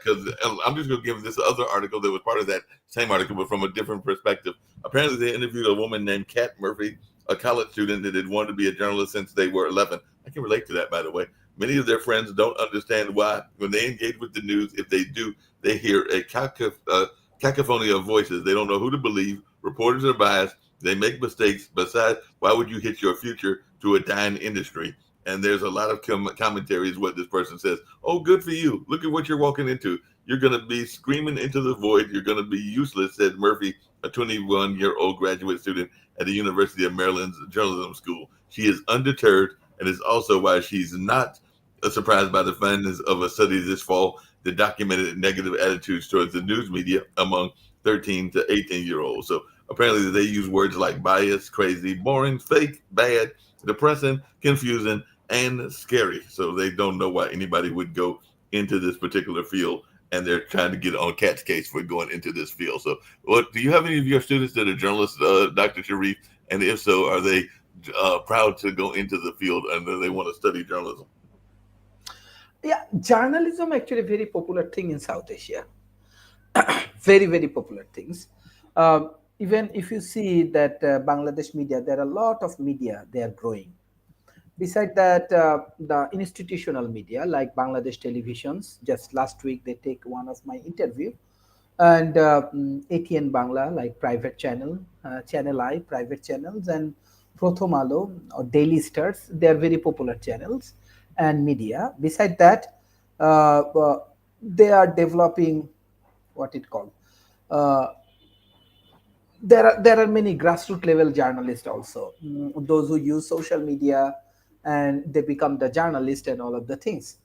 because I'm just going to give this other article that was part of that same article, but from a different perspective. Apparently, they interviewed a woman named Kat Murphy, a college student that had wanted to be a journalist since they were 11. I can relate to that, by the way. Many of their friends don't understand why, when they engage with the news, if they do, they hear a cacophony of voices. They don't know who to believe. Reporters are biased. They make mistakes. Besides, why would you hitch your future to a dying industry? And there's a lot of commentaries what this person says. Oh, good for you. Look at what you're walking into. You're going to be screaming into the void. You're going to be useless, said Murphy, a 21-year-old graduate student at the University of Maryland's journalism school. She is undeterred, and it's also why she's not surprised by the findings of a study this fall that documented negative attitudes towards the news media among 13 to 18-year-olds. So apparently they use words like bias, crazy, boring, fake, bad, depressing, confusing, and scary. So they don't know why anybody would go into this particular field, and they're trying to get on Kat's case for going into this field. So do you have any of your students that are journalists, Dr. Sharif? And if so, are they proud to go into the field and they want to study journalism? Yeah, journalism actually very popular thing in South Asia. Very, very popular things. Even if you see that Bangladesh media, there are a lot of media, they are growing. Beside that, the institutional media like Bangladesh televisions, just last week they take one of my interview, and ATN Bangla, like private channel, Channel I, private channels, and Prothom Alo or Daily Stars, they are very popular channels and media. Beside that, they are developing what it called. Uh, there are many grassroots level journalists also, those who use social media and they become the journalist and all of the things.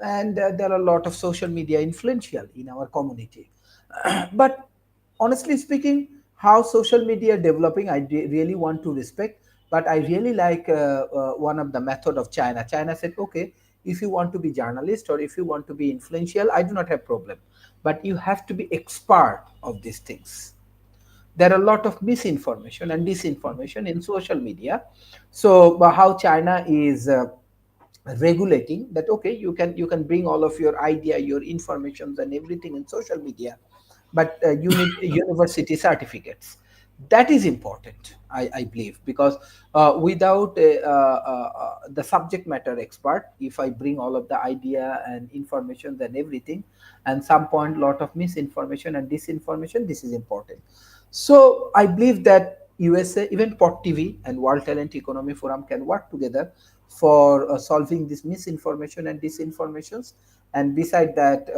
And there are a lot of social media influential in our community. But honestly speaking, how social media developing, I really want to respect. But I really like one of the method of China. China said, okay, if you want to be journalist or if you want to be influential, I do not have problem, but you have to be expert of these things. There are a lot of misinformation and disinformation in social media. So how China is regulating that, okay, you can bring all of your idea, your informations and everything in social media, but you need university certificates. That is important, I believe, because without the subject matter expert, if I bring all of the idea and information and everything, and some point lot of misinformation and disinformation, this is important. So I believe that USA, even Pot TV and World Talent Economy Forum can work together for solving this misinformation and disinformations. And beside that,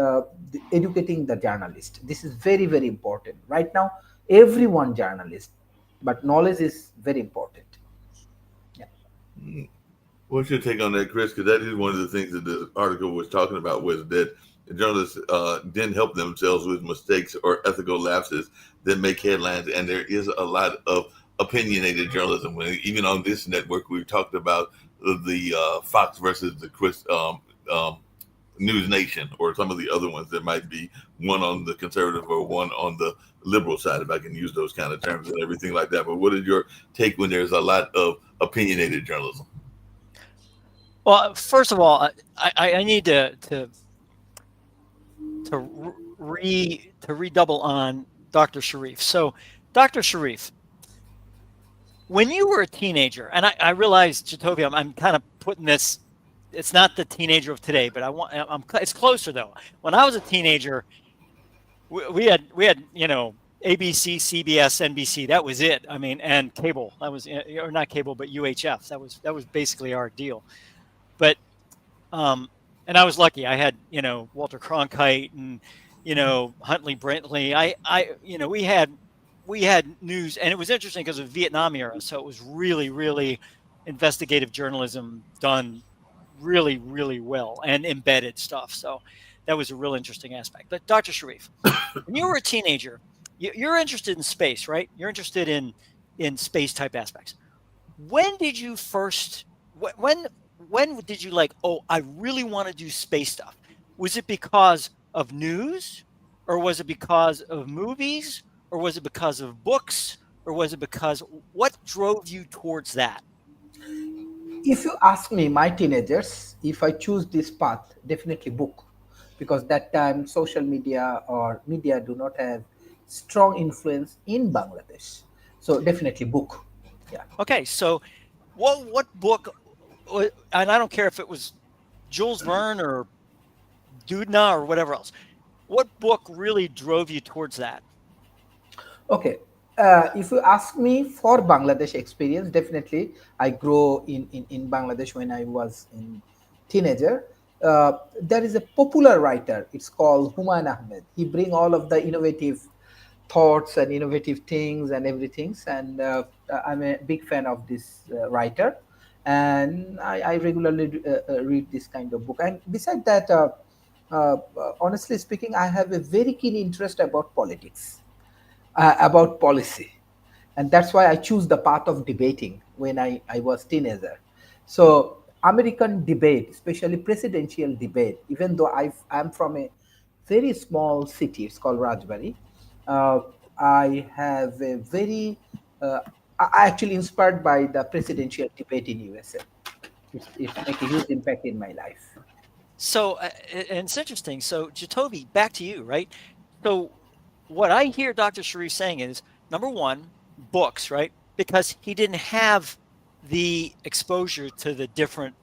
educating the journalist. This is very, very important. Right now, everyone journalist, but knowledge is very important. Yeah. What's your take on that, Chris? Because that is one of the things that the article was talking about, was that journalists didn't help themselves with mistakes or ethical lapses that make headlines, and there is a lot of opinionated journalism. Even on this network, we've talked about the Fox versus the um, News Nation, or some of the other ones that might be one on the conservative or one on the liberal side, if I can use those kind of terms and everything like that. But what is your take when there's a lot of opinionated journalism? Well, first of all, I need to redouble on Dr. Sharif. So, Dr. Sharif, when you were a teenager, and I realize, Jatovia, I'm kind of putting this. It's not the teenager of today, but it's closer though. When I was a teenager, we had ABC, CBS, NBC. That was it. I mean, and cable. That was, or not cable, but UHF. That was basically our deal. But and I was lucky. I had Walter Cronkite and Huntley Brinkley. We had news, and it was interesting because of Vietnam era. So it was really, really investigative journalism done really, really well, and embedded stuff. So that was a real interesting aspect. But Dr. Sharif, when you were a teenager, you're interested in space, right? You're interested in space type aspects. When did you first? When did you like? Oh, I really want to do space stuff. Was it because of news, or was it because of movies, or was it because of books, or was it because what drove you towards that? If you ask me, my teenagers, if I choose this path, definitely book, because that time social media or media do not have strong influence in Bangladesh. So definitely book. Yeah. Okay, so what book? And I don't care if it was Jules Verne or Dudna or whatever else. What book really drove you towards that? Okay. If you ask me for Bangladesh experience, definitely I grow in Bangladesh when I was in teenager. There is a popular writer. It's called Humayun Ahmed. He bring all of the innovative thoughts and innovative things and everything. And I'm a big fan of this writer. And I regularly read this kind of book. And besides that, honestly speaking, I have a very keen interest about politics, about policy, and that's why I choose the path of debating when I was teenager. So American debate, especially presidential debate, even though I'm from a very small city, it's called Rajbari, uh, I have a very I actually inspired by the presidential debate in USA. It's make a huge impact in my life. So, and it's interesting. So, Jatovi, back to you, right? So, what I hear Dr. Sharif saying is number one, books, right? Because he didn't have the exposure to the different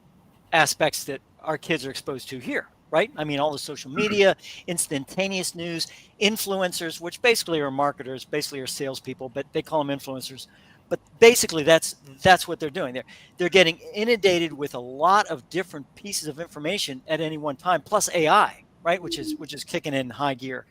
aspects that our kids are exposed to here, right? I mean, all the social media, instantaneous news, influencers, which basically are marketers, basically are salespeople, but they call them influencers. But basically, that's what they're doing. They're getting inundated with a lot of different pieces of information at any one time, plus AI, right, which is kicking in high gear.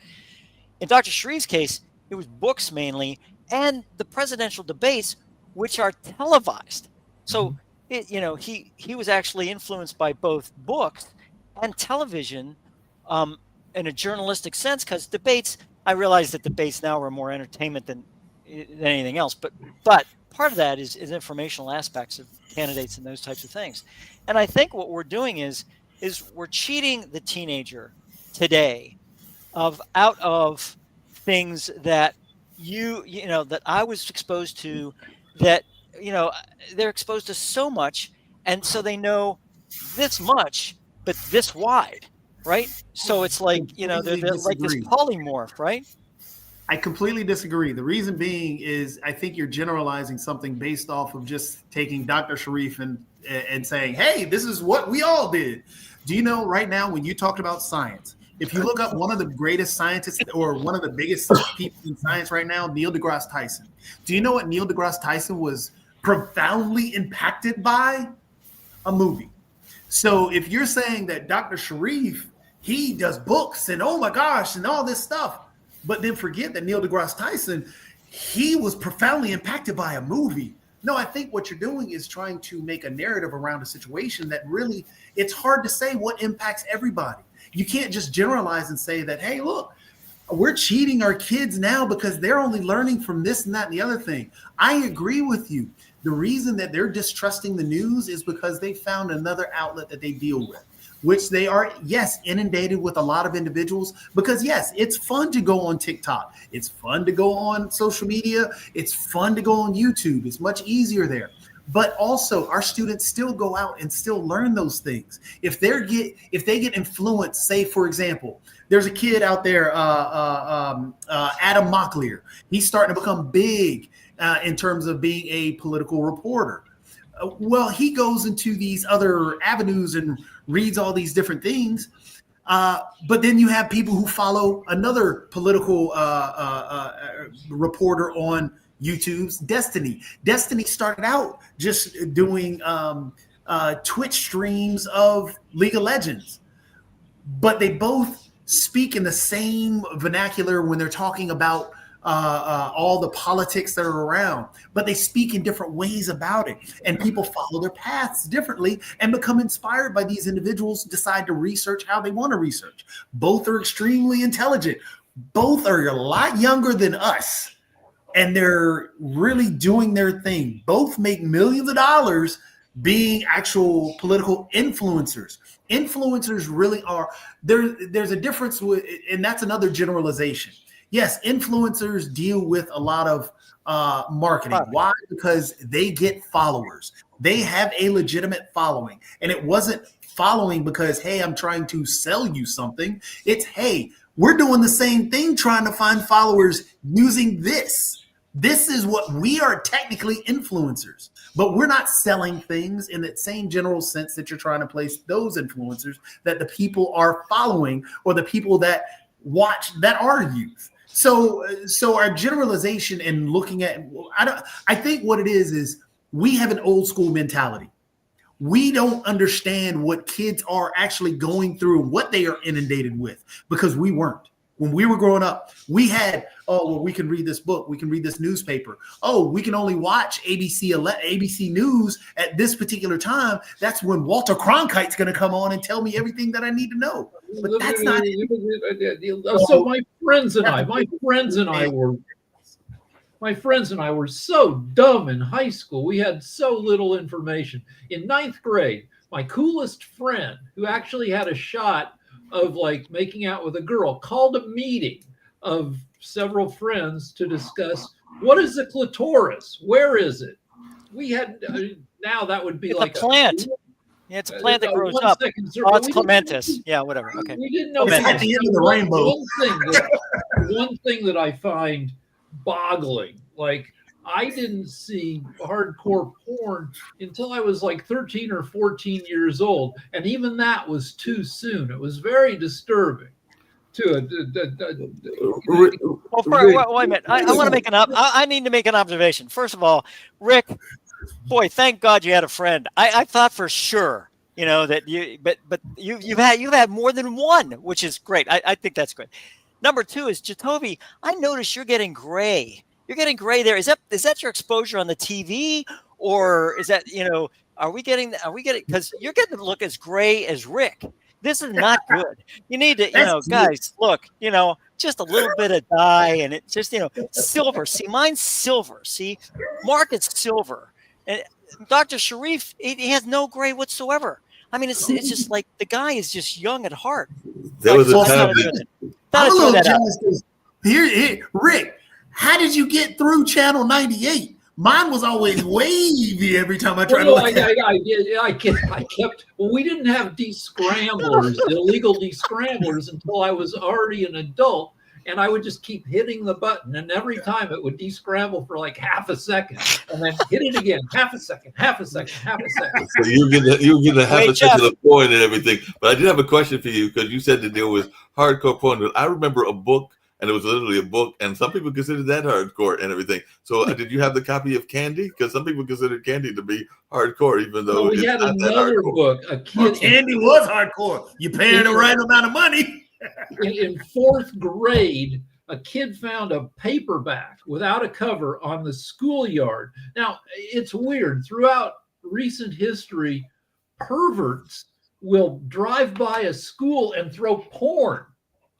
In Dr. Sharif's case, it was books mainly, and the presidential debates, which are televised. So he was actually influenced by both books and television, in a journalistic sense, because debates. I realize that debates now are more entertainment than anything else, but part of that is informational aspects of candidates and those types of things. And I think what we're doing is we're cheating the teenager today of out of things that that I was exposed to, that you know they're exposed to so much, and so they know this much but this wide, right? So it's like Completely they're like this disagree. polymorph, right? I completely disagree. The reason being is I think you're generalizing something based off of just taking Dr. Sharif and saying, hey, this is what we all did. Do you know right now when you talked about science, if you look up one of the greatest scientists or one of the biggest people in science right now, Neil deGrasse Tyson. Do you know what Neil deGrasse Tyson was profoundly impacted by? A movie. So if you're saying that Dr. Sharif, he does books and oh my gosh and all this stuff, but then forget that Neil deGrasse Tyson, he was profoundly impacted by a movie. No, I think what you're doing is trying to make a narrative around a situation that really, it's hard to say what impacts everybody. You can't just generalize and say that, hey, look, we're cheating our kids now because they're only learning from this and that and the other thing. I agree with you. The reason that they're distrusting the news is because they found another outlet that they deal with, which they are, yes, inundated with a lot of individuals because, yes, it's fun to go on TikTok. It's fun to go on social media. It's fun to go on YouTube. It's much easier there. But also our students still go out and still learn those things. If they get influenced, say, for example, there's a kid out there, Adam Mocklear. He's starting to become big in terms of being a political reporter. Well, he goes into these other avenues and reads all these different things. But then you have people who follow another political reporter on YouTube's Destiny. Destiny started out just doing Twitch streams of League of Legends, but they both speak in the same vernacular when they're talking about all the politics that are around, but they speak in different ways about it. And people follow their paths differently and become inspired by these individuals, decide to research how they want to research. Both are extremely intelligent. Both are a lot younger than us. And they're really doing their thing. Both make millions of dollars being actual political influencers. Influencers really are, there's a difference with, and that's another generalization. Yes, influencers deal with a lot of marketing. Why? Because they get followers. They have a legitimate following. And it wasn't following because, hey, I'm trying to sell you something. It's, hey, we're doing the same thing, trying to find followers using this. This is what we are technically influencers, but we're not selling things in that same general sense that you're trying to place those influencers that the people are following or the people that watch that are youth. So our generalization and looking at, I think what it is we have an old school mentality. We don't understand what kids are actually going through, what they are inundated with, because we weren't. When we were growing up, we had, oh, well, we can read this book. We can read this newspaper. Oh, we can only watch ABC News at this particular time. That's when Walter Cronkite's going to come on and tell me everything that I need to know. But that's not it. So my friends and I were so dumb in high school. We had so little information. In 9th grade, my coolest friend, who actually had a shot of like making out with a girl, called a meeting of several friends to discuss what is the clitoris? Where is it? We had now that would be It's like a plant. Yeah, it's a plant that grows up. Oh, it's clematis. Yeah, whatever. Okay. We didn't know. It's at the end of the rainbow. One thing that I find boggling, like I didn't see hardcore porn until I was like 13 or 14 years old. And even that was too soon. It was very disturbing. Wait a minute. I want to make I need to make an observation. First of all, Rick, boy, thank God you had a friend. I thought for sure, that you've had more than one, which is great. I think that's great. Number two is Jacoby. I noticed you're getting gray. You're getting gray there. Is that your exposure on the TV, or is that are we getting because you're getting to look as gray as Rick. This is not good. You need to, guys, look, just a little bit of dye and it's just, silver. See, mine's silver. See, Mark is silver. And Dr. Sharif, he has no gray whatsoever. I mean, it's just like the guy is just young at heart. There was a time I'm a little jealous. Here, Rick, how did you get through Channel 98? Mine was always wavy every time I tried to look at it. I kept. Well, we didn't have descramblers, illegal descramblers, until I was already an adult, and I would just keep hitting the button, and every time it would descramble for like half a second, and then hit it again, half a second. So you get the half a second of porn and everything. But I did have a question for you because you said that there was hardcore porn. I remember a book. And it was literally a book, and some people consider that hardcore and everything. So did you have the copy of Candy? Because some people consider Candy to be hardcore, even though we had another book. Candy was hardcore. You're paying the right amount of money. In 4th grade, a kid found a paperback without a cover on the schoolyard. Now, it's weird. Throughout recent history, perverts will drive by a school and throw porn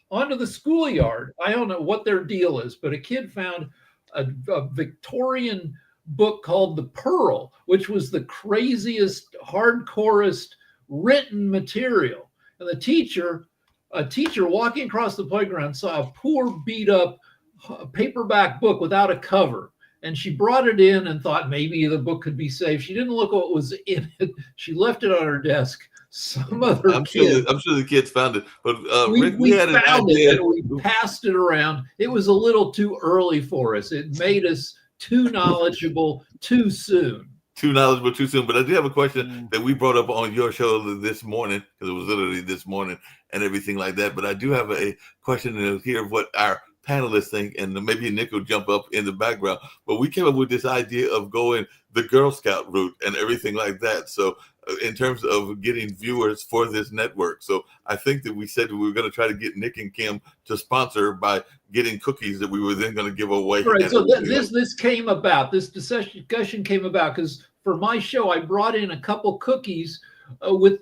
onto the schoolyard. I don't know what their deal is, but a kid found a Victorian book called The Pearl, which was the craziest, hardcorest written material. And a teacher walking across the playground saw a poor beat up paperback book without a cover. And she brought it in and thought maybe the book could be saved. She didn't look what was in it. She left it on her desk. I'm sure the kids found it, but we had an idea. And we passed it around. It was a little too early for us. It made us too knowledgeable too soon. But I do have a question that we brought up on your show this morning, because it was literally this morning and everything like that. But I do have a question to hear what our panelists think, and maybe Nick will jump up in the background. But we came up with this idea of going the Girl Scout route and everything like that. So in terms of getting viewers for this network. So I think that we said we were going to try to get Nick and Kim to sponsor by getting cookies that we were then going to give away. Right. So this came about, this discussion came about because for my show, I brought in a couple cookies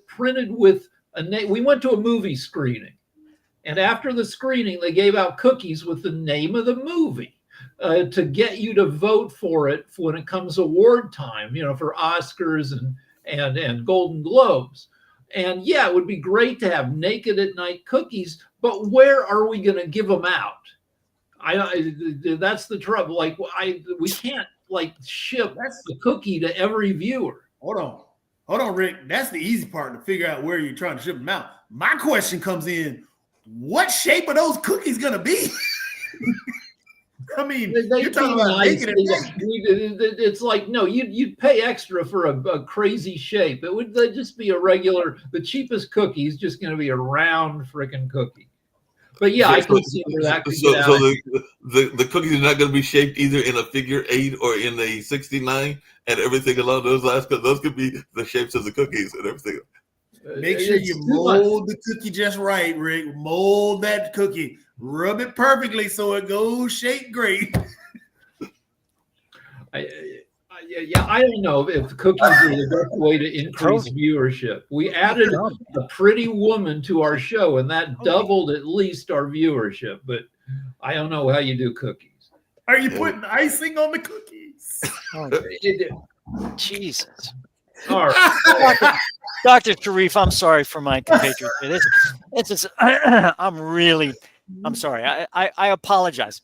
printed with a name. We went to a movie screening. And after the screening, they gave out cookies with the name of the movie to get you to vote for it when it comes award time, for Oscars and Golden Globes. And yeah, it would be great to have Naked at Night cookies, but where are we going to give them out? That's the trouble. Like we can't ship the cookie to every viewer. Hold on. hold on, Rick. That's the easy part to figure out where you're trying to ship them out. My question comes in: what shape are those cookies gonna be? I mean, you're talking about making it. It's like, no, you'd pay extra for a crazy shape. It would just be a regular, the cheapest cookie is just going to be a round freaking cookie. But yeah, I can see where that could get out. So the cookies are not going to be shaped either in a figure 8 or in a 69 and everything along those lines, because those could be the shapes of the cookies and everything. Make sure you mold the cookie just right, Rick. Mold that cookie. Rub it perfectly so it goes shaped great. I don't know if cookies are the best way to increase viewership. We added a pretty woman to our show, and that doubled at least our viewership. But I don't know how you do cookies. Are you putting icing on the cookies? Jesus. All right. Dr. Sharif, I'm sorry for my compatriots. It's just, I'm sorry. I apologize.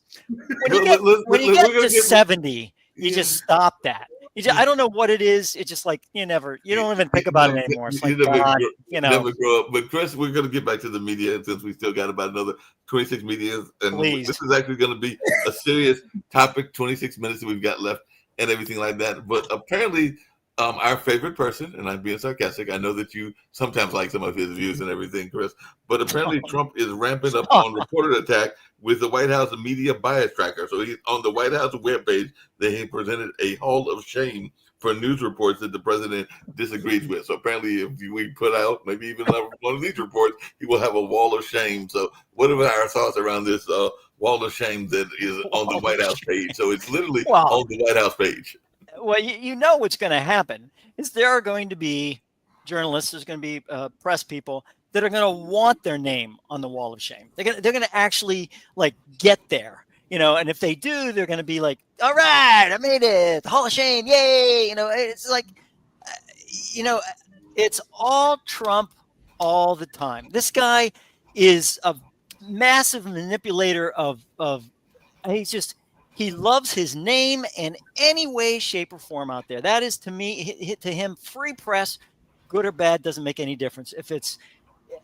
When you get to 70, you just stop that. I don't know what it is. It's just like you don't even think about it anymore. It's like, never grow up. But Chris, we're going to get back to the media since we still got about another 26 media. And Please. This is actually going to be a serious topic, 26 minutes that we've got left and everything like that. But apparently, our favorite person, and I'm being sarcastic, I know that you sometimes like some of his views and everything, Chris, but apparently Trump is ramping up on reporter attack with the White House media bias tracker. So he's on the White House webpage, they presented a hall of shame for news reports that the president disagrees with. So apparently if we put out maybe even one of these reports, he will have a wall of shame. So what are our thoughts around this wall of shame that is on the White House page? So it's literally on the White House page. Well, you know what's going to happen is there are going to be journalists, there's going to be press people that are going to want their name on the wall of shame. They're going to actually like get there, and if they do, they're going to be like, all right, I made it, the Hall of Shame, yay. It's like, it's all Trump all the time. This guy is a massive manipulator of he loves his name in any way, shape, or form out there. That is, to me, to him, free press, good or bad, doesn't make any difference. If it's,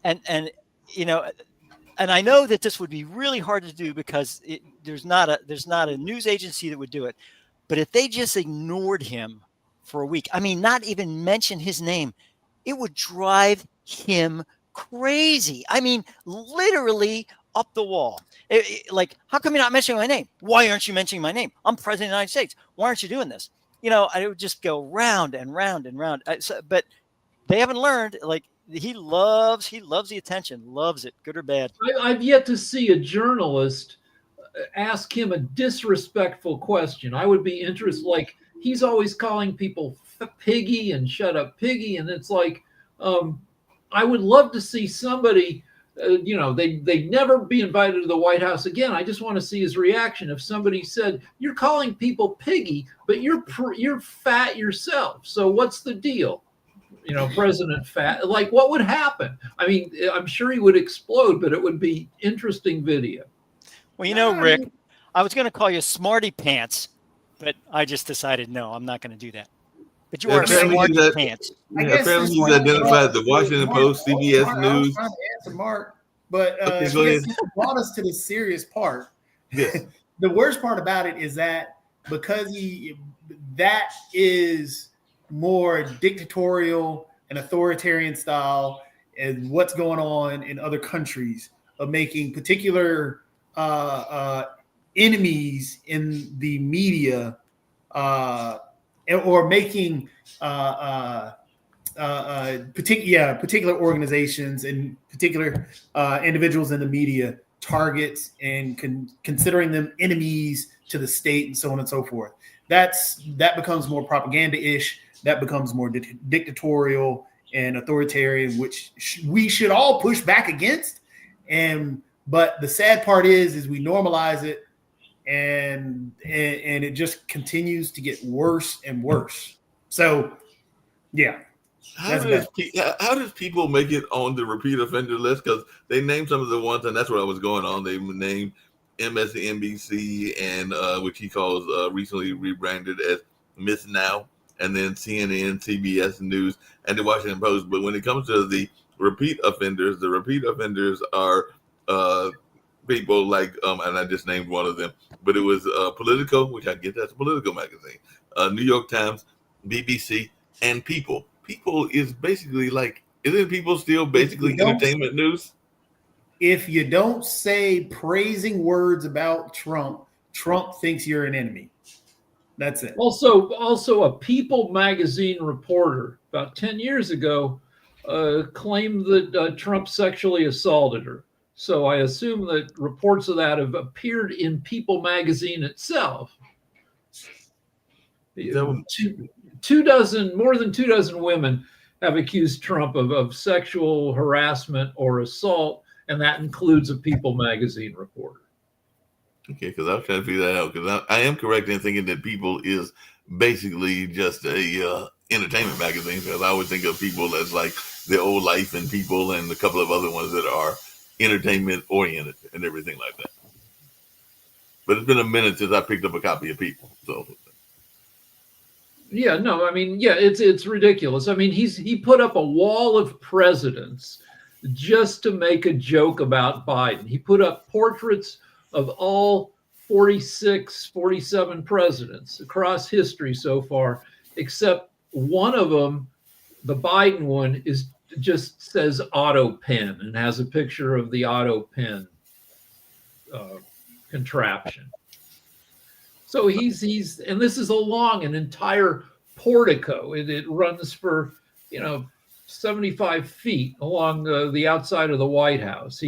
and I know that this would be really hard to do because there's not a news agency that would do it. But if they just ignored him for a week, I mean, not even mention his name, it would drive him crazy. I mean, literally up the wall. Like, how come you're not mentioning my name? Why aren't you mentioning my name? I'm president of the United States. Why aren't you doing this? I would just go round and round and round. But they haven't learned. Like, he loves the attention, loves it, good or bad. I've yet to see a journalist ask him a disrespectful question. I would be interested. Like, he's always calling people piggy and shut up piggy, and it's like, I would love to see somebody. They'd never be invited to the White House again. I just want to see his reaction if somebody said, "You're calling people piggy, but you're fat yourself. So what's the deal?" President fat. Like, what would happen? I mean, I'm sure he would explode, but it would be interesting video. Well, Rick, I was going to call you Smarty Pants, but I just decided no, I'm not going to do that. But you are Smarty Pants. Apparently, he's identified the Washington Post, CBS News. I was trying to answer Mark, but he brought us to the serious part. Yes. The worst part about it is that because that is more dictatorial and authoritarian style, and what's going on in other countries of making particular enemies in the media, or making particular organizations and particular individuals in the media targets and considering them enemies to the state and so on and so forth. That becomes more propaganda-ish. That becomes more dictatorial and authoritarian, which we should all push back against. But the sad part is we normalize it, and it just continues to get worse and worse. So, yeah. How does people make it on the repeat offender list? Because they named some of the ones, and that's what I was going on. They named MSNBC, and which he calls recently rebranded as Miss Now, and then CNN, CBS News, and the Washington Post. But when it comes to the repeat offenders are people like, and I just named one of them, but it was Politico, which I get that's a political magazine, New York Times, BBC, and People. People is basically like, isn't People still basically entertainment news? If you don't say praising words about Trump, Trump thinks you're an enemy. That's it. Also, a People magazine reporter about 10 years ago claimed that Trump sexually assaulted her. So I assume that reports of that have appeared in People magazine itself. More than 24 women have accused Trump of sexual harassment or assault, and that includes a People magazine reporter. Okay, because I was trying to figure that out, because I am correct in thinking that People is basically just a entertainment magazine, because I always think of People as like The Old Life and People and a couple of other ones that are entertainment oriented and everything like that. But it's been a minute since I picked up a copy of People, so. Yeah, no, I mean, yeah, it's ridiculous. I mean, he put up a wall of presidents just to make a joke about Biden. He put up portraits of all 46, 47 presidents across history so far, except one of them, the Biden one, just says auto pen and has a picture of the auto pen contraption. So he's and this is along an entire portico. It runs for 75 feet along the outside of the White House.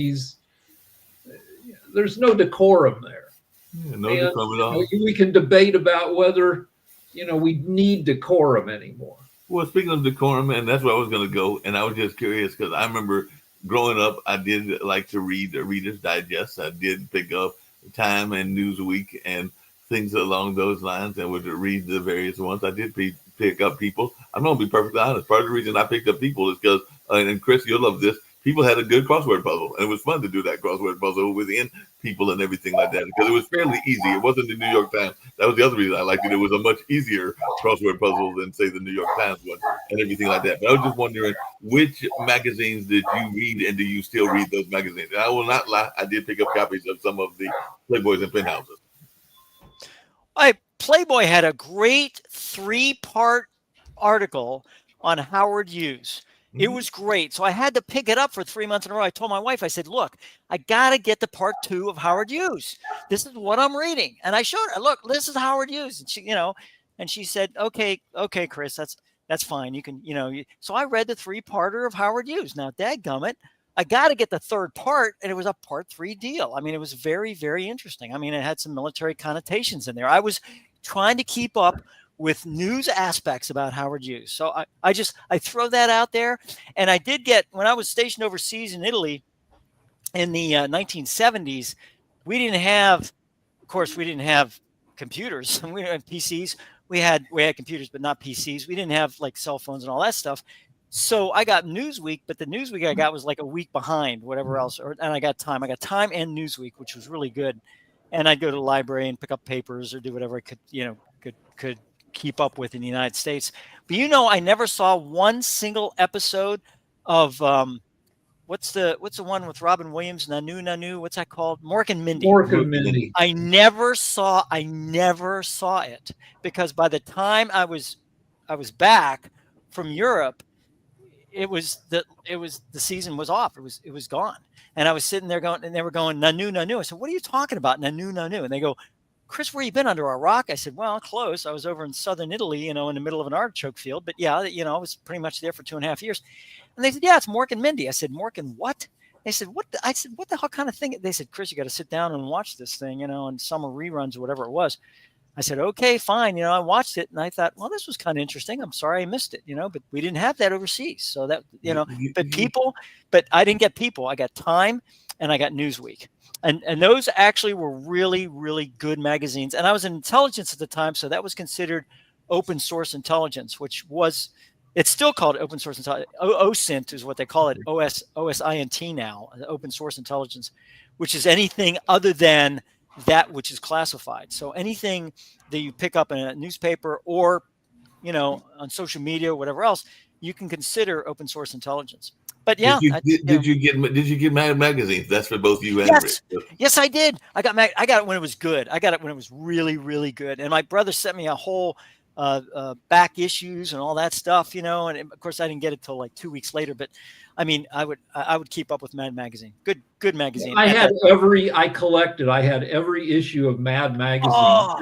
There's no decorum there. Yeah, no decorum at all. We can debate about whether we need decorum anymore. Well, speaking of decorum, and that's where I was going to go, and I was just curious because I remember growing up, I did like to read the Reader's Digest. I did pick up Time and Newsweek and things along those lines, and would read the various ones. I did pick up People. I'm going to be perfectly honest. Part of the reason I picked up People is because, and Chris, you'll love this, People had a good crossword puzzle, and it was fun to do that crossword puzzle within People and everything like that, because it was fairly easy. It wasn't the New York Times. That was the other reason I liked it. It was a much easier crossword puzzle than, say, the New York Times one and everything like that. But I was just wondering, which magazines did you read, and do you still read those magazines? And I will not lie, I did pick up copies of some of the Playboys and Penthouses. Playboy had a great 3-part article on Howard Hughes. It was great. So I had to pick it up for 3 months in a row. I told my wife, I said, look, I got to get the part 2 of Howard Hughes. This is what I'm reading. And I showed her, look, this is Howard Hughes. And she, and she said, okay, Chris, that's fine. You can, so I read the 3-parter of Howard Hughes. Now, dadgummit, I got to get the 3rd part, and it was a part 3 deal. I mean, it was very, very interesting. I mean, it had some military connotations in there. I was trying to keep up with news aspects about Howard Hughes. So I throw that out there. And I did get, when I was stationed overseas in Italy in the 1970s, we didn't have computers. We didn't have PCs. We had computers, but not PCs. We didn't have like cell phones and all that stuff. So I got Newsweek, but the Newsweek I got was like a week behind whatever else. And I got Time. I got Time and Newsweek, which was really good. And I'd go to the library and pick up papers or do whatever I could, could keep up with in the United States. But I never saw one single episode of what's the one with Robin Williams, Nanu, what's that called? Mork and Mindy. Mork and Mindy. I never saw it, because by the time I was back from Europe, the season was off. It was gone. And I was sitting there going, and they were going, Nanu. I said, what are you talking about? Nanu. And they go, Chris, where you been, under a rock? I said, well, close. I was over in southern Italy, in the middle of an artichoke field. But yeah, I was pretty much there for 2.5 years. And they said, yeah, it's Mork and Mindy. I said, Mork and what? They said, what? I said, what the hell kind of thing? They said, Chris, you got to sit down and watch this thing, and summer reruns or whatever it was. I said, okay, fine. I watched it and I thought, well, this was kind of interesting. I'm sorry I missed it, but we didn't have that overseas. So that, but I didn't get People. I got Time and I got Newsweek. And those actually were really, really good magazines. And I was in intelligence at the time, so that was considered open source intelligence, it's still called open source intelligence. OSINT is what they call it, OSINT now, open source intelligence, which is anything other than that which is classified. So anything that you pick up in a newspaper or on social media or whatever else, you can consider open source intelligence. But yeah, did you get Mad magazine? That's for both you and yes, Rick. yes, I did. I got it when it was good. I got it when it was really, really good. And my brother sent me a whole back issues and all that stuff, and of course I didn't get it till like 2 weeks later. But I mean, I would keep up with Mad magazine. Good magazine. I had every issue of Mad magazine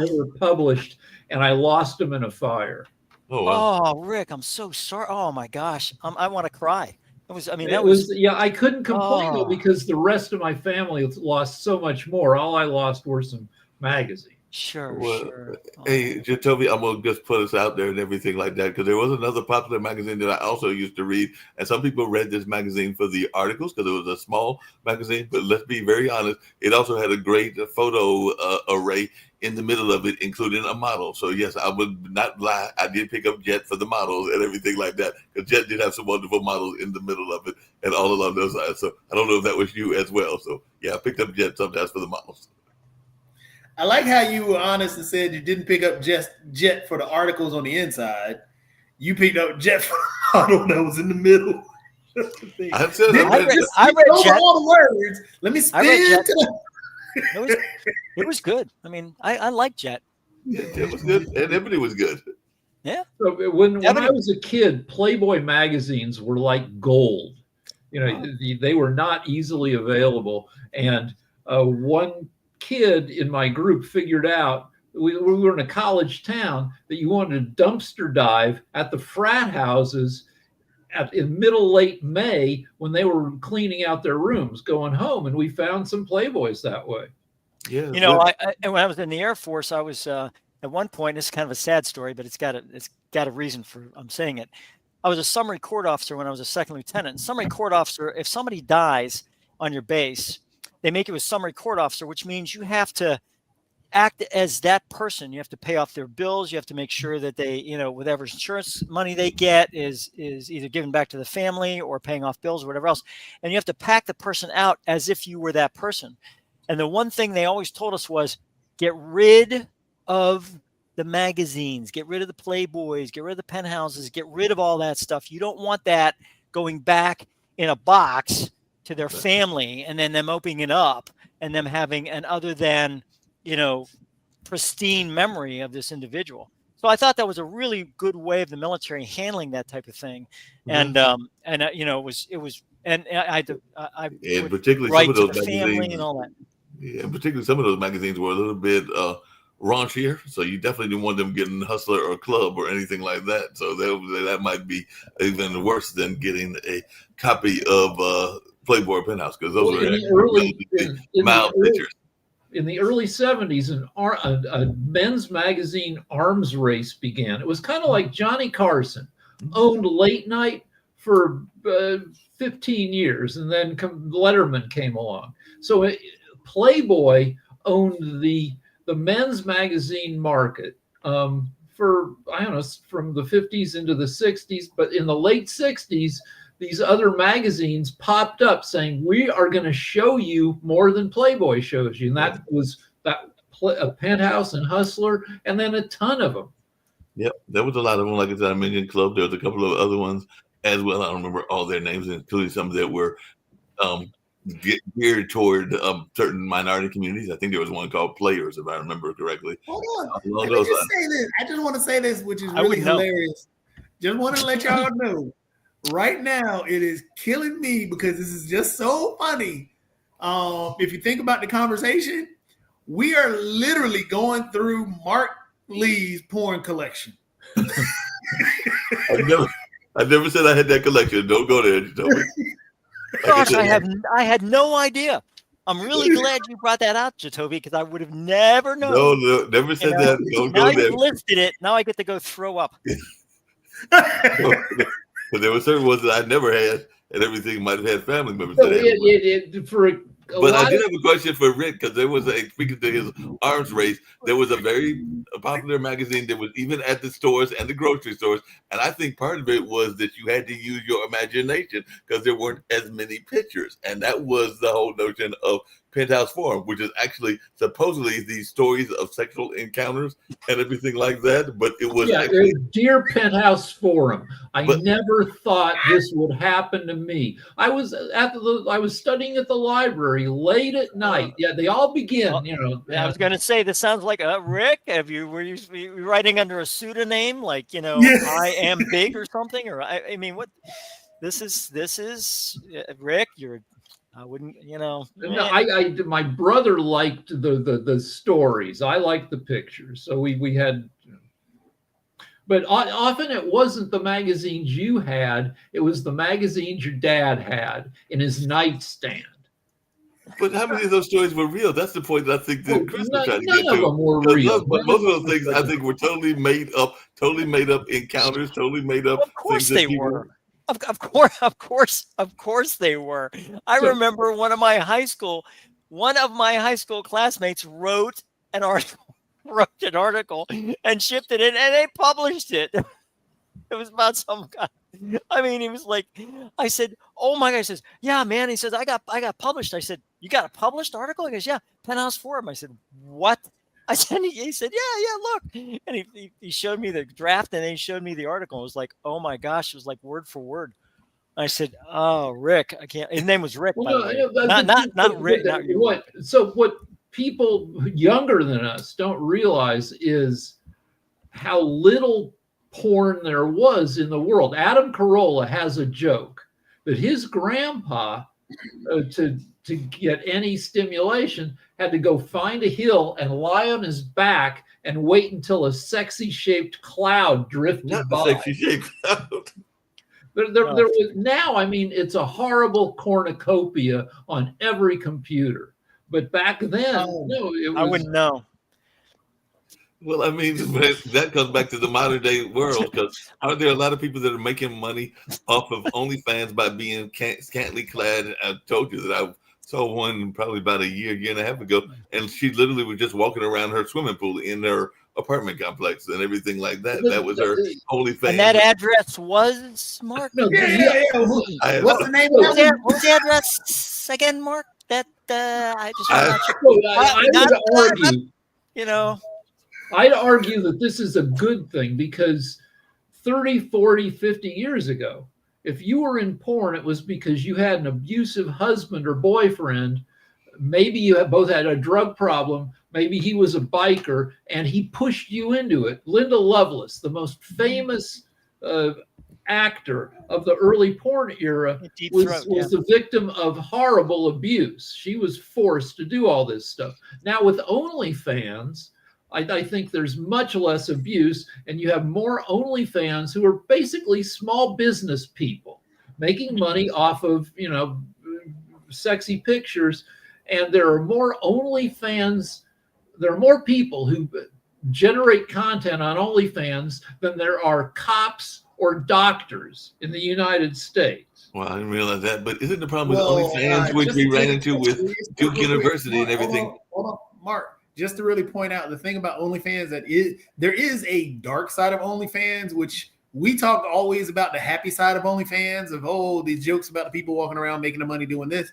ever published, and I lost them in a fire. Oh, wow. Oh, Rick, I'm so sorry. Oh my gosh, I want to cry. I couldn't complain though, because the rest of my family lost so much more. All I lost were some magazines. Sure. Hey, Jacoby, I'm gonna just put us out there and everything like that, because there was another popular magazine that I also used to read, and some people read this magazine for the articles because it was a small magazine. But let's be very honest, it also had a great photo array in the middle of it, including a model. So yes, I would not lie, I did pick up Jet for the models and everything like that, because Jet did have some wonderful models in the middle of it and all along those sides. So I don't know if that was you as well. So yeah, I picked up Jet sometimes for the models. I like how you were honest and said you didn't pick up Jet for the articles on the inside. You picked up Jet for the model that was in the middle. I read Jet. All the words. Let me spin to it was good. I mean, I like Jet. Yeah, Jet was good, and Ebony was good. Yeah. So when I was a kid, Playboy magazines were like gold. They were not easily available, and one kid in my group figured out, we were in a college town, that you wanted to dumpster dive at the frat houses in late May when they were cleaning out their rooms going home, and we found some Playboys that way. Yeah. And when I was in the Air Force, I was at one point, this is kind of a sad story, but it's got a reason for I'm saying it. I was a summary court officer when I was a second lieutenant. And summary court officer, if somebody dies on your base, they make you a summary court officer, which means you have to act as that person. You have to pay off their bills. You have to make sure that they, whatever insurance money they get is either given back to the family or paying off bills or whatever else. And you have to pack the person out as if you were that person. And the one thing they always told us was, get rid of the magazines, get rid of the Playboys, get rid of the penthouses, get rid of all that stuff. You don't want that going back in a box to their family and then them opening it up and them having an other than, pristine memory of this individual. So I thought that was a really good way of the military handling that type of thing. And, it was, and I and particularly write some of to those the family magazines, and all that. Yeah, and particularly some of those magazines were a little bit raunchier, so you definitely didn't want them getting Hustler or Club or anything like that. So that might be even worse than getting a copy of Playboy or Penthouse, because those were mild pictures. In the early 70s, a men's magazine arms race began. It was kind of like Johnny Carson owned Late Night for 15 years, and then Letterman came along. So Playboy owned the men's magazine market for, I don't know, from the 50s into the 60s. But in the late 60s, these other magazines popped up saying, we are going to show you more than Playboy shows you. And that was a Penthouse and Hustler, and then a ton of them. Yep, there was a lot of them. Like I said, I mentioned Club. There was a couple of other ones as well. I don't remember all their names, including some that were geared toward certain minority communities. I think there was one called Players, if I remember correctly. Hold on. Let me just say this. I just want to say this, which is really hilarious. Just want to let y'all know. Right now, it is killing me because this is just so funny. If you think about the conversation, we are literally going through Mark Lee's porn collection. I never said I had that collection. Don't go there. Gosh, I had no idea. I'm really glad you brought that out, Jacoby, because I would have never known. No, never said that. Don't now go there. You listed it. Now I get to go throw up. But there were certain ones that I never had, and everything might have had family members. So but I did have a question for Rick, because there was speaking to his arms race, there was a very popular magazine that was even at the stores and the grocery stores. And I think part of it was that you had to use your imagination because there weren't as many pictures. And that was the whole notion of Penthouse Forum, which is actually supposedly these stories of sexual encounters and everything like that. But it was actually, Dear Penthouse Forum, I But- never thought this would happen to me. I was studying at the library late at night. Yeah, they all begin. I was going to say, this sounds like Rick. Were you writing under a pseudonym, like Yes. I am big or something, or I mean, what? This is Rick. I wouldn't, No, my brother liked the stories. I liked the pictures, so we had. But often it wasn't the magazines you had; it was the magazines your dad had in his nightstand. but how many of those stories were real? That's the point that I think that Chris was trying to None get of to. them were Because real. but most of those things I think were totally made up encounters, totally made up. Of course things that they people- were. Of course they were. I So- remember one of my high school classmates wrote an article and shipped it in, and they published it. It was about some guy. I mean, he was like, I said, "Oh my God!" He says, "Yeah, man." He says, "I got published." I said, "You got a published article?" He goes, "Yeah, Penthouse Forum." I said, "What?" I said, he said, yeah, look. And he showed me the draft, and then he showed me the article. It was like, oh my gosh, it was like word for word. I said, "Oh, Rick, I can't." His name was Rick, by the way. Not Rick. Not you. What people younger than us don't realize is how little porn there was in the world. Adam Carolla has a joke that his grandpa, to get any stimulation, had to go find a hill and lie on his back and wait until a sexy shaped cloud drifted Not by. the sexy shape. There was, now, I mean, it's a horrible cornucopia on every computer. But back then, no, it was. I wouldn't know. Well, I mean, that comes back to the modern day world, because aren't there a lot of people that are making money off of OnlyFans by being scantily clad? I told you that I saw one probably about a year and a half ago, and she literally was just walking around her swimming pool in her apartment complex and everything like that. That was her OnlyFans. And that address was, Mark? No, Yeah. What's the name of What that? was the address again, Mark? I just I- want to I would argue. you I'd argue that this is a good thing, because 30, 40, 50 years ago, if you were in porn, it was because you had an abusive husband or boyfriend. Maybe you both had a drug problem. Maybe he was a biker and he pushed you into it. Linda Lovelace, the most famous actor of the early porn era, Deep was Throat, yeah. the victim of horrible abuse. She was forced to do all this stuff. Now with OnlyFans, I think there's much less abuse, and you have more OnlyFans who are basically small business people making money off of, sexy pictures. And there are more OnlyFans, there are more people who generate content on OnlyFans than there are cops or doctors in the United States. Well, I didn't realize that, but isn't the problem with Well, OnlyFans, which just we to ran take into it with serious, Duke real quick, University and Mark, everything? Hold on, Mark. Just to really point out the thing about OnlyFans, there is a dark side of OnlyFans, which we talk always about the happy side of OnlyFans, of these jokes about the people walking around making the money doing this.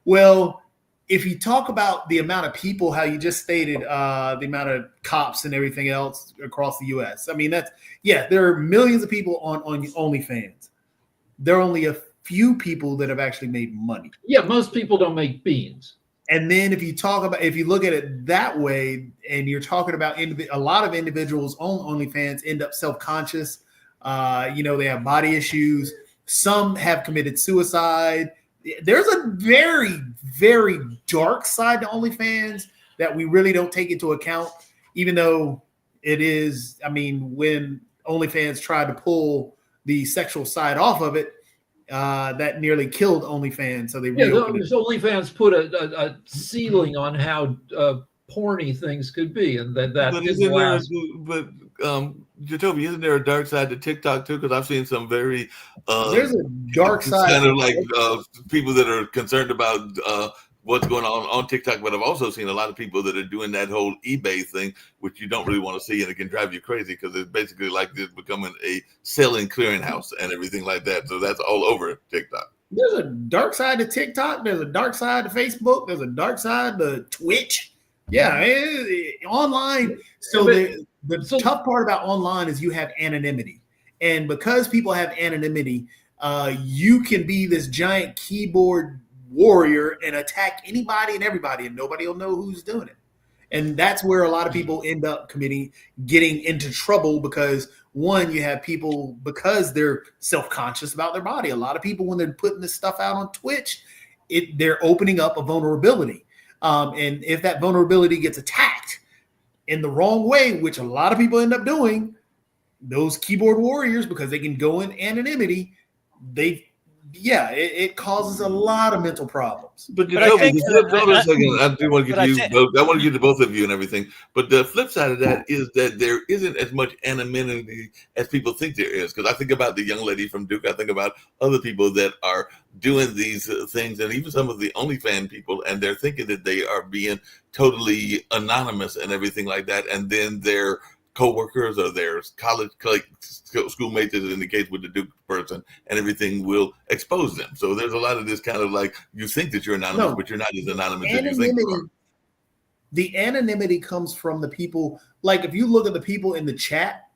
Well, if you talk about the amount of people, how you just stated, the amount of cops and everything else across the U.S. I mean, there are millions of people on OnlyFans. There are only a few people that have actually made money. Yeah, most people don't make beans. And then if you look at it that way, and you're talking about a lot of individuals on OnlyFans end up self-conscious. They have body issues. Some have committed suicide. There's a very, very dark side to OnlyFans that we really don't take into account, even though it is, when OnlyFans tried to pull the sexual side off of it, that nearly killed OnlyFans. So they reopened it. OnlyFans put a ceiling on how porny things could be, and that But didn't last. Jacoby, isn't there a dark side to TikTok too? Because I've seen some very There's a dark side. kind of like people that are concerned about what's going on TikTok, but I've also seen a lot of people that are doing that whole eBay thing, which you don't really want to see, and it can drive you crazy because it's basically like it's becoming a selling clearinghouse and everything like that. So that's all over TikTok. There's a dark side to TikTok. There's a dark side to Facebook. There's a dark side to Twitch. Yeah, online. So the tough part about online is you have anonymity, and because people have anonymity, you can be this giant keyboard warrior and attack anybody and everybody, and nobody will know who's doing it. And that's where a lot of people end up getting into trouble because one, you have people because they're self-conscious about their body. A lot of people, when they're putting this stuff out on Twitch, they're opening up a vulnerability. And if that vulnerability gets attacked in the wrong way, which a lot of people end up doing, those keyboard warriors, because they can go in anonymity, it causes a lot of mental problems. But I do want to get to you. I want to get to both of you and everything. But the flip side of that is that there isn't as much anonymity as people think there is. Because I think about the young lady from Duke. I think about other people that are doing these things, and even some of the OnlyFans people, and they're thinking that they are being totally anonymous and everything like that. And then their co-workers or their college schoolmates, as in the case with the Duke person, and everything will expose them. So there's a lot of this kind of like, you think that you're anonymous, but you're not as anonymous as you think you are. The anonymity comes from the people. Like if you look at the people in the chat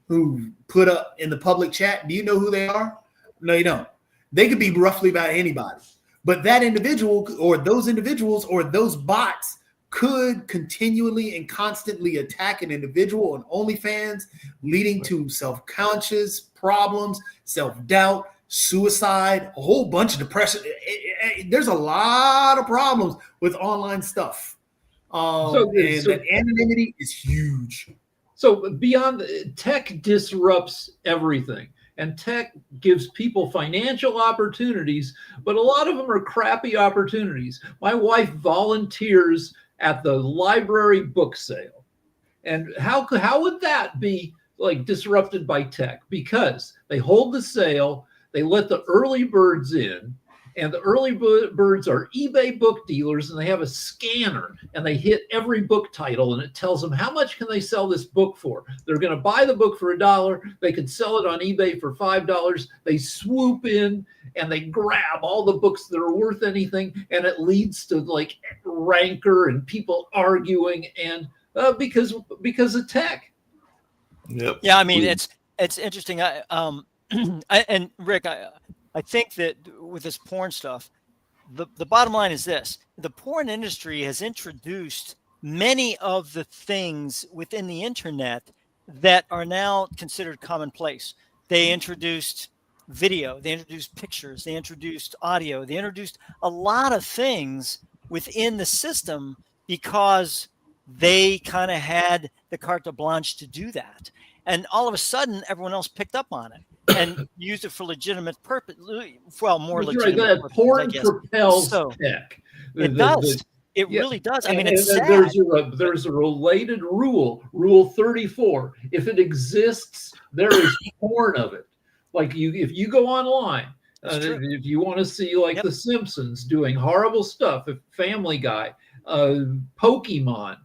who put up in the public chat, do you know who they are? No, you don't. They could be roughly about anybody, but that individual or those individuals or those bots could continually and constantly attack an individual on OnlyFans, leading to self-conscious problems, self-doubt, suicide, a whole bunch of depression. There's a lot of problems with online stuff. That anonymity is huge. So beyond tech disrupts everything, and tech gives people financial opportunities, but a lot of them are crappy opportunities. My wife volunteers at the library book sale. And how would that be like disrupted by tech? Because they hold the sale, they let the early birds in, and the early birds are eBay book dealers, and they have a scanner, and they hit every book title, and it tells them how much can they sell this book for. They're going to buy the book for $1. They could sell it on eBay for $5. They swoop in and they grab all the books that are worth anything, and it leads to like rancor and people arguing, and because of tech. Yep. Yeah, I mean it's interesting. And Rick, I think that with this porn stuff, the bottom line is this: the porn industry has introduced many of the things within the internet that are now considered commonplace. They introduced video, they introduced pictures, they introduced audio, they introduced a lot of things within the system because they kind of had the carte blanche to do that. And all of a sudden, everyone else picked up on it and used it for legitimate purpose. Well, more That's legitimate right. purposes, Porn I guess. propels So, tech. It does. It really does. I mean, it's sad. There's a related rule, Rule 34. If it exists, there is porn of it. Like if you go online, if you want to see like The Simpsons doing horrible stuff, if Family Guy, Pokemon,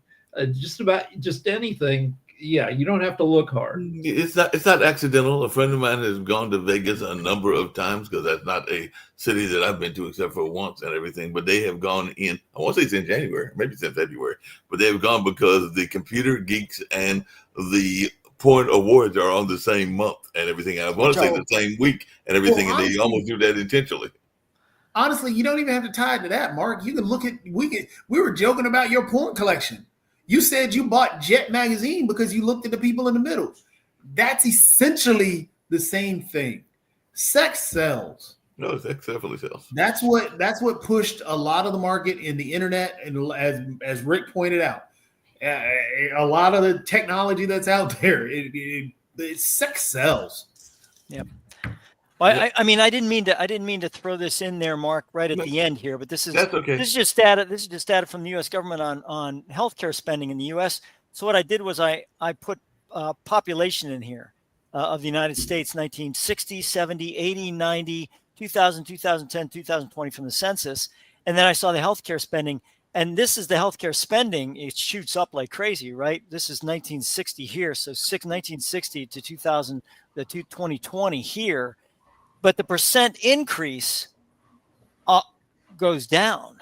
just anything. Yeah, you don't have to look hard. It's not accidental. A friend of mine has gone to Vegas a number of times because that's not a city that I've been to except for once and everything. But they have gone in, I want to say it's in January, maybe it's in February, but they've gone because the Computer Geeks and the Porn Awards are on the same month and everything. I want to say the same week and everything, and they almost do that intentionally. Honestly, you don't even have to tie it to that, Mark. You can look at we were joking about your porn collection. You said you bought Jet magazine because you looked at the people in the middle. That's essentially the same thing. Sex sells. No, sex definitely sells. That's what pushed a lot of the market in the internet, and as Rick pointed out, a lot of the technology that's out there, sex sells. Yep. Well, I mean, I didn't mean to throw this in there, Mark, right at the end here, but that's okay. This is just data. This is just data from the U.S. government on healthcare spending in the U.S. So what I did was I put population in here of the United States, 1960, 70, 80, 90, 2000, 2010, 2020 from the census, and then I saw the healthcare spending, and this is the healthcare spending. It shoots up like crazy, right? This is 1960 here, so 1960 to 2000, 2020 here. But the percent increase goes down.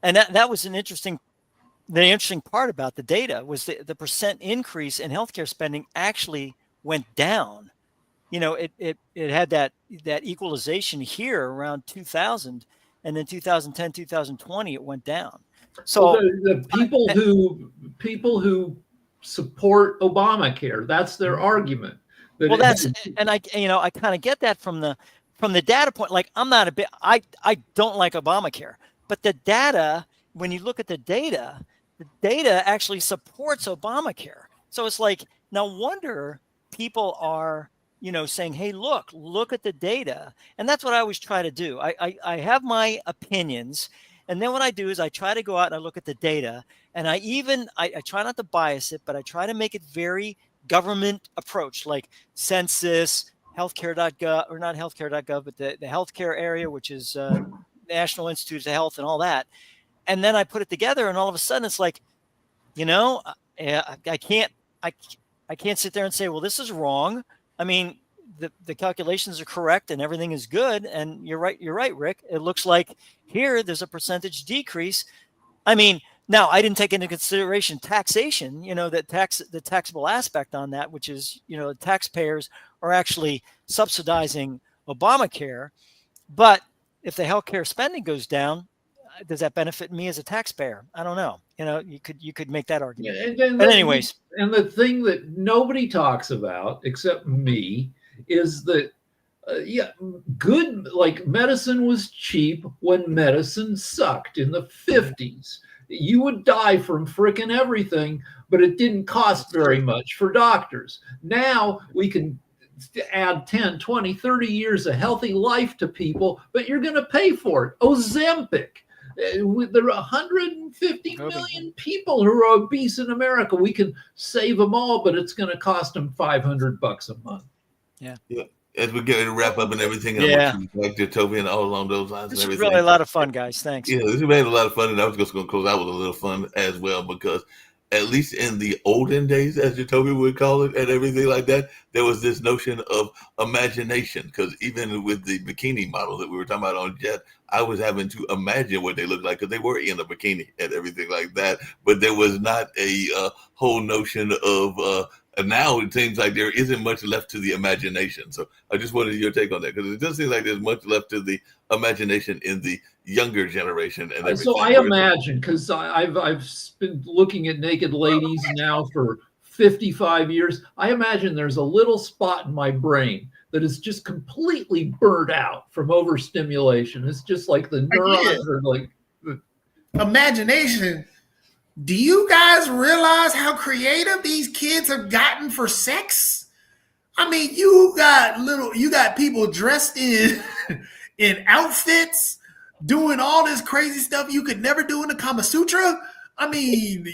And that was the interesting part about the data was the percent increase in healthcare spending actually went down. It had that equalization here around 2000, and then 2010, 2020, it went down. So the people who support Obamacare, that's their argument. Well, I kind of get that from the data point. Like I don't like Obamacare, but the data, when you look at the data actually supports Obamacare. So it's like, no wonder people are, saying, hey, look at the data. And that's what I always try to do. I have my opinions. And then what I do is I try to go out and I look at the data, and I try not to bias it, but I try to make it very government approach, like census, healthcare.gov, or not healthcare.gov, but the healthcare area, which is National Institutes of Health and all that. And then I put it together, and all of a sudden it's like, I can't sit there and say, well, this is wrong. I mean, the calculations are correct and everything is good. And you're right, Rick. It looks like here there's a percentage decrease. I mean, now I didn't take into consideration taxation, the taxable aspect on that, which is, the taxpayers are actually subsidizing Obamacare. But if the healthcare spending goes down, does that benefit me as a taxpayer? I don't know. You could make that argument. But anyways. And the thing that nobody talks about except me is that, good, like medicine was cheap when medicine sucked in the 50s. You would die from frickin' everything, but it didn't cost very much for doctors. Now we can add 10, 20, 30 years of healthy life to people, but you're going to pay for it. Ozempic. There are 150 million people who are obese in America. We can save them all, but it's going to cost them $500 a month. Yeah. As we get ready to wrap up and everything, like Jatovia and all along those lines. This was really a lot of fun, guys. Thanks. Yeah, this has been a lot of fun, and I was just going to close out with a little fun as well, because at least in the olden days, as Jatovia would call it, and everything like that, there was this notion of imagination. Because even with the bikini model that we were talking about on Jet, I was having to imagine what they looked like, because they were in a bikini and everything like that. But there was not a whole notion of and now it seems like there isn't much left to the imagination. So I just wanted your take on that, because it doesn't seem like there's much left to the imagination in the younger generation. And everything. So I imagine, because I've been looking at naked ladies now for 55 years. I imagine there's a little spot in my brain that is just completely burnt out from overstimulation. It's just like the neurons are like imagination. Do you guys realize how creative these kids have gotten for sex? I mean, you got people dressed in outfits, doing all this crazy stuff you could never do in the Kama Sutra. I mean,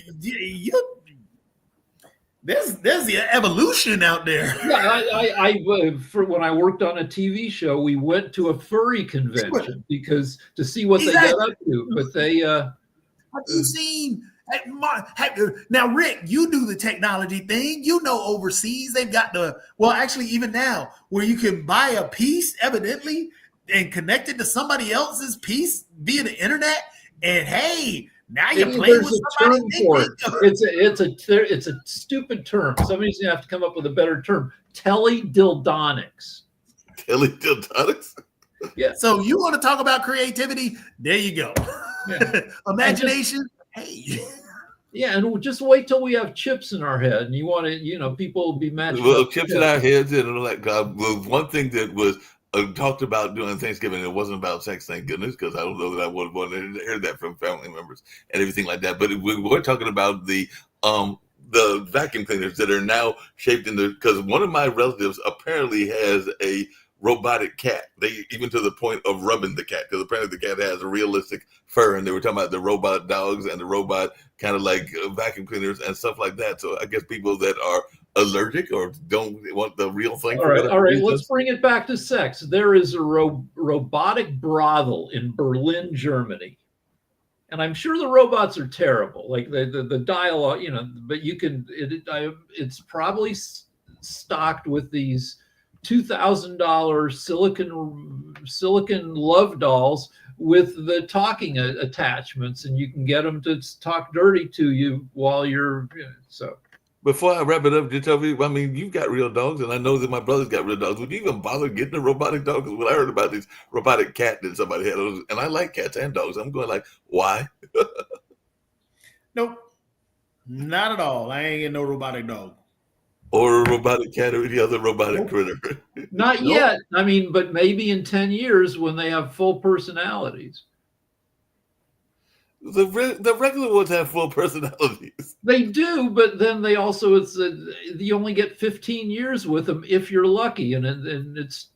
there's the evolution out there. Yeah, for when I worked on a TV show, we went to a furry convention because to see what they get up to. But they have you seen? Now, Rick, you do the technology thing. Overseas they've got actually even now where you can buy a piece evidently and connect it to somebody else's piece via the internet. And hey, now you're playing with somebody. It's a stupid term. Somebody's gonna have to come up with a better term. Teledildonics. Teledildonics? Yeah. So you want to talk about creativity? There you go. Yeah. Imagination. Hey. Yeah, and just wait till we have chips in our head, and you want to, people will be matching. Well, chips in our heads and all that. One thing that was talked about during Thanksgiving, it wasn't about sex, thank goodness, because I don't know that I would want to hear that from family members and everything like that. But we were talking about the vacuum cleaners that are now shaped into, because one of my relatives apparently has a robotic cat. They even to the point of rubbing the cat, because apparently the cat has a realistic fur, and they were talking about the robot dogs and the robot kind of like vacuum cleaners and stuff like that. So I guess people that are allergic or don't want the real thing. All right. Let's bring it back to sex. There is a robotic brothel in Berlin, Germany. And I'm sure the robots are terrible, like the dialogue, but you can, it's probably stocked with these $2,000 silicon love dolls with the talking attachments, and you can get them to talk dirty to you while you're so. Before I wrap it up, just tell me, I mean, you've got real dogs, and I know that my brother's got real dogs. Would you even bother getting a robotic dog? Because when I heard about this robotic cat that somebody had, and I like cats and dogs, I'm going like, why? Nope, not at all. I ain't getting no robotic dog. Or a robotic cat or any other robotic critter. Not yet. I mean, but maybe in 10 years when they have full personalities. The regular ones have full personalities. They do, but then they also you only get 15 years with them if you're lucky, and it's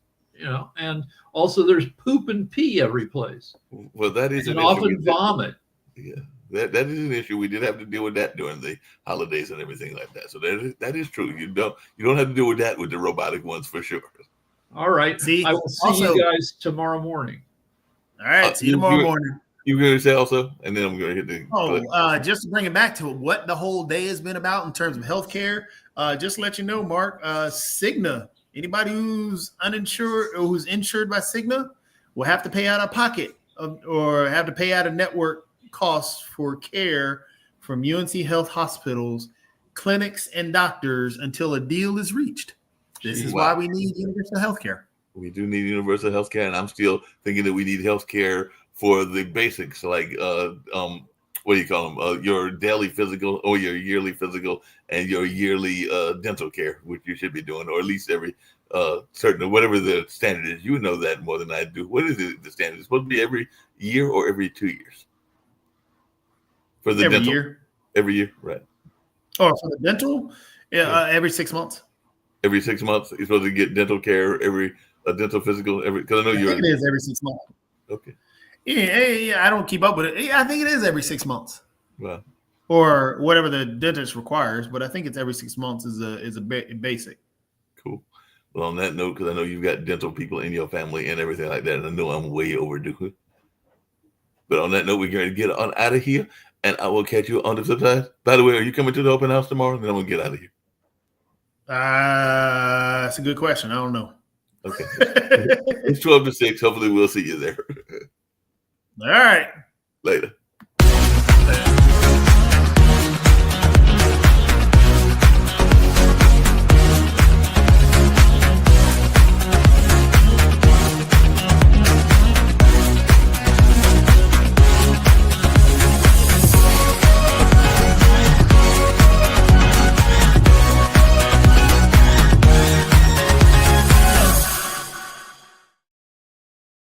and also there's poop and pee every place. Well, that is and an often issue. vomit. Yeah, that is an issue. We did have to deal with that during the holidays and everything like that. So that is true. You don't have to deal with that with the robotic ones for sure. All right. See, I will see you guys tomorrow morning. All right. See you tomorrow morning. You going to say also, and then I'm going to hit the. Just to bring it back to what the whole day has been about in terms of healthcare. Just to let you know, Mark, Cigna. Anybody who's uninsured or who's insured by Cigna will have to pay out of pocket or have to pay out of network costs for care from UNC Health hospitals, clinics, and doctors until a deal is reached. This is why we need universal healthcare. We do need universal healthcare, and I'm still thinking that we need healthcare for the basics, like what do you call them? Your daily physical or your yearly physical and your yearly dental care, which you should be doing, or at least every certain, whatever the standard is. You know that more than I do. What is it? The standard? It's supposed to be every year or every 2 years for the Every dental. year. Every year, right? Oh, for the dental, every 6 months. Every 6 months, you're supposed to get dental care. Every dental physical. Because I know I think it is every 6 months. Okay. Yeah, I don't keep up with it. Yeah, I think it is every 6 months. Well, or whatever the dentist requires, but I think it's every 6 months is a basic. Cool. Well, on that note, because I know you've got dental people in your family and everything like that, and I know I'm way overdue. But on that note, we're going to get on out of here, and I will catch you on the flip side. By the way, are you coming to the open house tomorrow? Then I'm going to get out of here. That's a good question. I don't know. Okay. It's 12 to 6. Hopefully, we'll see you there. All right. Later.